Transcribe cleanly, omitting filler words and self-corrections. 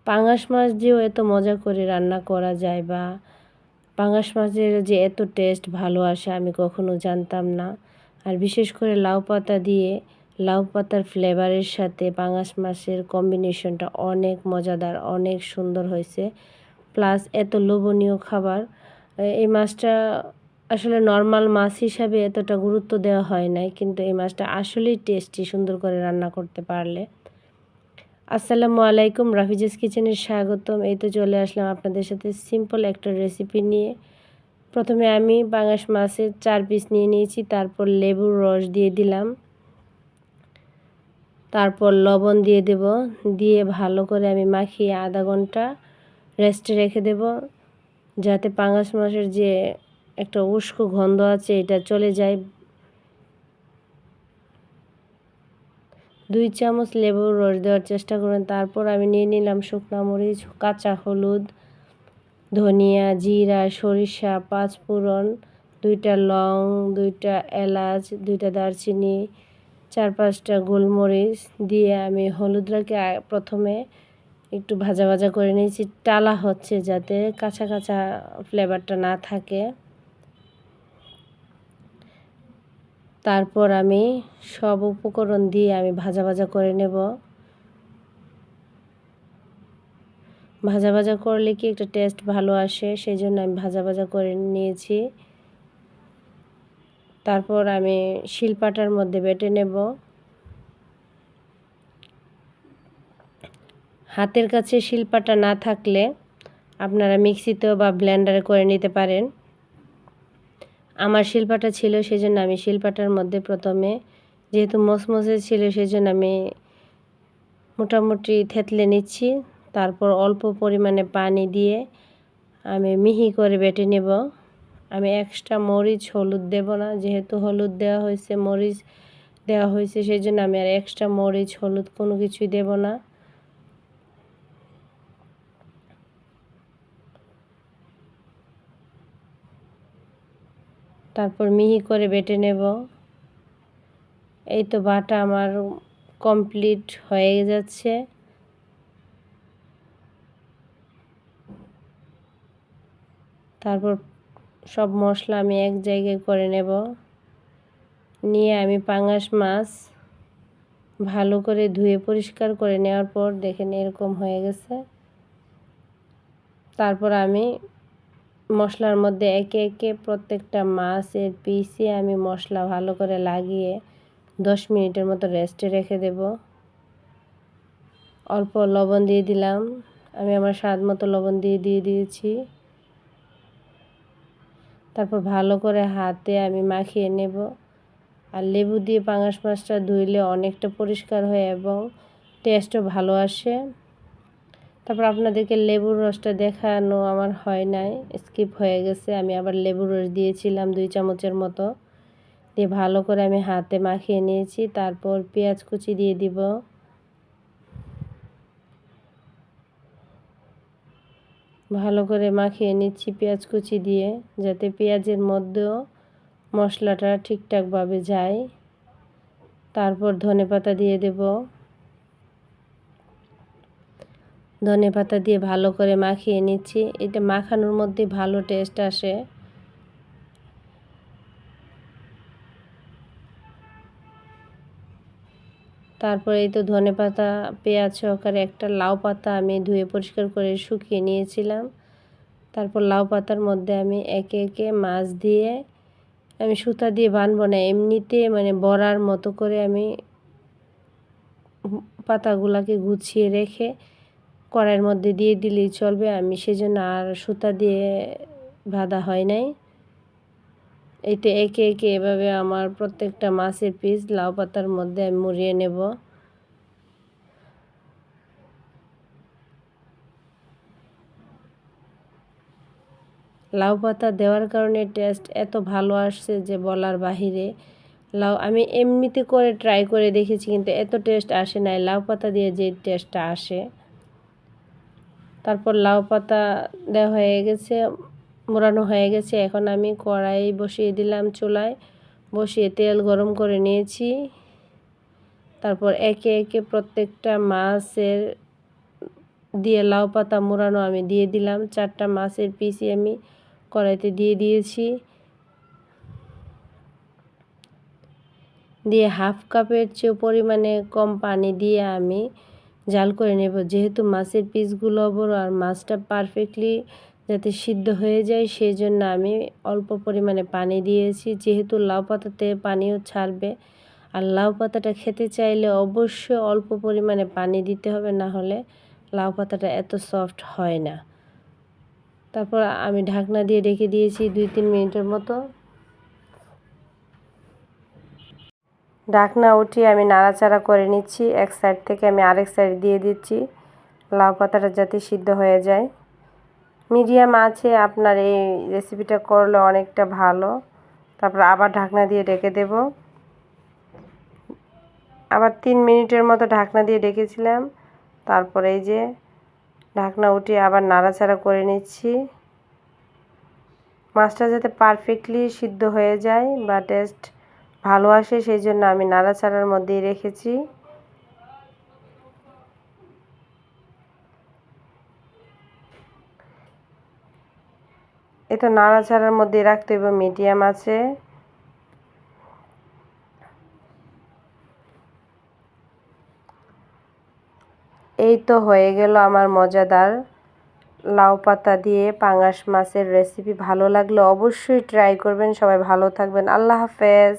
পাঙাশ মাছ দিয়েও এত মজা করে রান্না করা যায় বা পাঙাশ মাছের যে এত টেস্ট ভালো আসে আমি কখনো জানতাম না। আর বিশেষ করে লাউ পাতা দিয়ে লাউ পাতার ফ্লেভারের সাথে পাঙাশ মাছের কম্বিনেশনটা অনেক মজাদার, অনেক সুন্দর হয়েছে। প্লাস এত লোভনীয় খাবার। এই মাছটা আসলে নর্মাল মাছ হিসাবে এতটা গুরুত্ব দেওয়া হয় নাই, কিন্তু এই মাছটা আসলেই টেস্টি সুন্দর করে রান্না করতে পারলে। আসসালামু আলাইকুম, রাফিজাস কিচেনে স্বাগতম। এই তো চলে আসলাম আপনাদের সাথে সিম্পল একটা রেসিপি নিয়ে। প্রথমে আমি পাঙাশ মাছের 4 পিস নিয়ে নিয়েছি, তারপর লেবুর রস দিয়ে দিলাম, তারপর লবণ দিয়ে দেব, দিয়ে ভালো করে আমি মাখিয়ে আধা ঘন্টা রেস্টে রেখে দেব, যাতে পাঙাশ মাছের যে একটা উস্কো গন্ধ আছে এটা চলে যায়। 2 চামচ লেবুর রস দেওয়ার চেষ্টা করবেন। তারপর আমি নিয়ে নিলাম শুকনো মরিচ, কাঁচা হলুদ, ধনিয়া, জিরা, সরিষা, 5 ফোড়ন, 2টা লং, 2টা এলাচ, 2টা দারচিনি, 4-5টা গোলমরিচ দিয়ে আমি হলুদটাকে প্রথমে একটু ভাজা ভাজা করে নিয়েছি। টালা হচ্ছে যাতে কাঁচা কাঁচা ফ্লেভারটা না থাকে। তারপর আমি সব উপকরণ দিয়ে আমি ভাজা ভাজা করে নেব। ভাজা ভাজা করলে কি একটা টেস্ট ভালো আসে, সেই জন্য আমি ভাজা ভাজা করে নিয়েছি। তারপর আমি শিলপাটার মধ্যে বেটে নেব। হাতের কাছে শিলপাটা না থাকলে আপনারা মিক্সিতেও বা ব্লেন্ডারে করে নিতে পারেন। আমার শিলপাটা ছিল, সেজন্য আমি শিলপাটার মধ্যে প্রথমে, যেহেতু মচমচে ছিল সেজন্য আমি মোটামুটি থেতলে নিচ্ছি। তারপর অল্প পরিমাণে পানি দিয়ে আমি মিহি করে বেটে নেব। আমি এক্সট্রা মরিচ হলুদ দেব না, যেহেতু হলুদ দেওয়া হয়েছে, মরিচ দেওয়া হয়েছে, সেই জন্য আমি আর এক্সট্রা মরিচ হলুদ কোনো কিছুই দেব না। তারপর মিহি করে বেটে নেব। এই তো বাটা আমার কমপ্লিট হয়ে যাচ্ছে। তারপর সব মশলা আমি এক জায়গায় করে নেব। নিয়ে আমি পাঙাশ মাছ ভালো করে ধুয়ে পরিষ্কার করে নেওয়ার পর দেখেন এরকম হয়ে গেছে। তারপর আমি মশলার মধ্যে একে একে প্রত্যেকটা মাছের পিসে আমি মশলা ভালো করে লাগিয়ে 10 মিনিটের মতো রেস্টে রেখে দেব। অল্প লবণ দিয়ে দিলাম, আমি আমার স্বাদ মতো লবণ দিয়ে দিয়েছি। তারপর ভালো করে হাতে আমি মাখিয়ে নেব। আর লেবু দিয়ে পাঙাশ মাছটা ধুইলে অনেকটা পরিষ্কার হয় এবং টেস্টও ভালো আসে। তারপর আপনাদেরকে লেবুর রসটা দেখানো আমার হয় নাই, স্কিপ হয়ে গেছে। আমি আবার লেবুর রস দিয়েছিলাম 2 চামচের মতো, দিয়ে ভালো করে আমি হাতে মাখিয়ে নিয়েছি। তারপর পেঁয়াজ কুচি দিয়ে দিব। ভালো করে মাখিয়ে নিচ্ছি পেঁয়াজ কুচি দিয়ে, যাতে পেঁয়াজের মধ্যেও মশলাটা ঠিকঠাকভাবে যায়। তারপর ধনেপাতা দিয়ে দেব। ধনেপাতা দিয়ে ভালো করে মাখিয়ে নিচ্ছি। এটা মাখানোর মধ্যে ভালো টেস্ট আসে। তারপরে এই তো ধনেপাতা, পেঁয়াজ সহকারে একটা লাউ পাতা আমি ধুয়ে পরিষ্কার করে শুকিয়ে নিয়েছিলাম। তারপর লাউ পাতার মধ্যে আমি একে একে মাছ দিয়ে, আমি সুতা দিয়ে বানবো না, এমনিতে মানে বড়ার মতো করে আমি পাতাগুলাকে গুছিয়ে রেখে কড়াইয়ের মধ্যে দিয়ে দিলেই চলবে। আমি সেজন্য আর সুতা দিয়ে বাঁধা হয় নাই। এইটা একে একে এভাবে আমার প্রত্যেকটা মাছের পিস লাউ পাতার মধ্যে আমি মুড়িয়ে নেব। লাউ পাতা দেওয়ার কারণে টেস্ট এত ভালো আসছে যে বলার বাহিরে। লাউ আমি এমনিতে করে ট্রাই করে দেখেছি, কিন্তু এত টেস্ট আসে নাই লাউ পাতা দিয়ে যে টেস্টটা আসে। তারপর লাউ পাতা দেওয়া হয়ে গেছে, মোড়ানো হয়ে গেছে। এখন আমি কড়াই বসিয়ে দিলাম, চুলায় বসিয়ে তেল গরম করে নিয়েছি। তারপর একে একে প্রত্যেকটা মাছের দিয়ে লাউ পাতা মোড়ানো আমি দিয়ে দিলাম। 4টা মাছের পিসই আমি কড়াইতে দিয়ে দিয়েছি। দিয়ে হাফ কাপের চেয়েও পরিমাণে কম পানি দিয়ে আমি জাল করে নেব। যেহেতু মাছের পিসগুলো বড় আর মাছটা পারফেক্টলি যাতে সিদ্ধ হয়ে যায় সেই জন্য আমি অল্প পরিমাণে পানি দিয়েছি। যেহেতু লাউ পাতাতে পানিও ছাড়বে, আর লাউ পাতাটা খেতে চাইলে অবশ্যই অল্প পরিমাণে পানি দিতে হবে, না হলে লাউ পাতাটা এত সফট হয় না। তারপর আমি ঢাকনা দিয়ে রেখে দিয়েছি 2-3 মিনিটের মতো। ঢাকনা উঠিয়ে আমি নাড়াচাড়া করে নিচ্ছি। এক সাইড থেকে আমি আরেক সাইড দিয়ে দিচ্ছি লাউ পাতাটা যাতে সিদ্ধ হয়ে যায়। মিডিয়াম আছে আপনার এই রেসিপিটা করলে অনেকটা ভালো। তারপর আবার ঢাকনা দিয়ে ঢেকে দেব। আবার 3 মিনিটের মতো ঢাকনা দিয়ে রেখেছিলাম। তারপরে এই যে ঢাকনা উঠিয়ে আবার নাড়াচাড়া করে নিচ্ছি। মাছটা যাতে পারফেক্টলি সিদ্ধ হয়ে যায় বা টেস্ট ভালো আসে সেই জন্য আমি নাড়াচাড়ার মধ্যেই রেখেছি। এটা নাড়াচাড়ার মধ্যে রাখতে হবে মিডিয়াম আছে। এই তো হয়ে গেল আমার মজাদার লাউ পাতা দিয়ে পাঙ্গাস মাছের রেসিপি। ভালো লাগলে অবশ্যই ট্রাই করবেন। সবাই ভালো থাকবেন। আল্লাহ হাফেজ।